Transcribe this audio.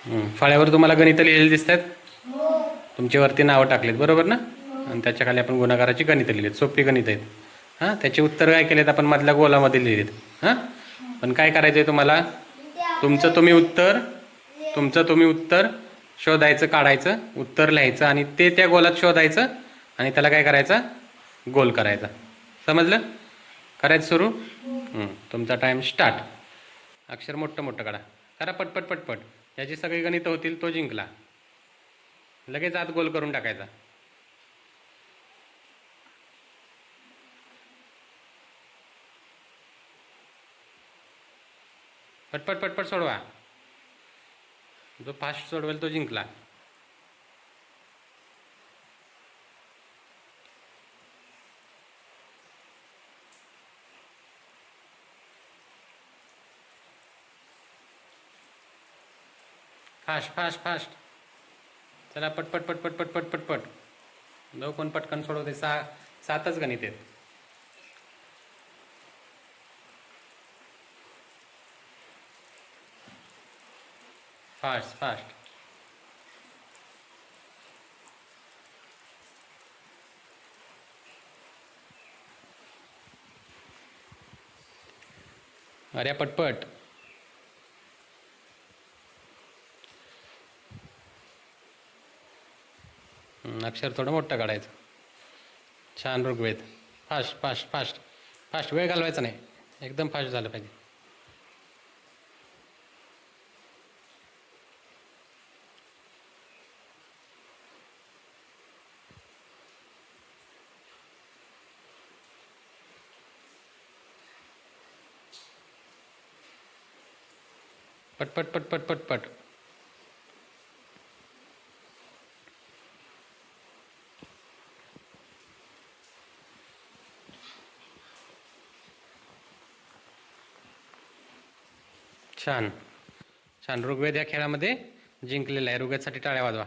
फळ्यावर तुम्हाला गणितं लिहिलेली दिसतात. हो. तुमच्यावरती नावं टाकलेत बरोबर ना. आणि त्याच्या खाली आपण गुणाकाराची गणितं लिहिलीत, सोपी गणितं आहेत. हां, त्याचे उत्तर काय केलेत आपण मधल्या गोलामध्ये लिहिलेत. हां, पण काय करायचं आहे तुम्हाला, तुमचं तुम्ही उत्तर तुमचं तुम्ही उत्तर शोधायचं, काढायचं, उत्तर लिहायचं आणि ते त्या गोलात शोधायचं आणि त्याला काय करायचं, गोल करायचा. समजलं. करायचं सुरू. तुमचा टाईम स्टार्ट. अक्षर मोठं मोठं काढा. करा पटपट पटपट. याची सगळी गणितं होतील तो जिंकला. लगेच आत गोल करून टाकायचा. पटपट पटपट सोडवा. जो फास्ट सोडवेल तो जिंकला. Fast fast fast. चला पटपट पटपट पटपट पटपट. जो कोण पटकन सोडवते. 7च गणित आहेत. Fast fast. अरे पटपट. अक्षर थोडं मोठं काढायचं. छान Rigved. Fast fast fast fast. वेळ घालवायचा नाही, एकदम फास्ट झालं पाहिजे. पटपट पटपट पटपट. छान छान. ऋग्वेद या खेळामध्ये जिंकलेला आहे. ऋग्वेदसाठी टाळ्या वाजवा.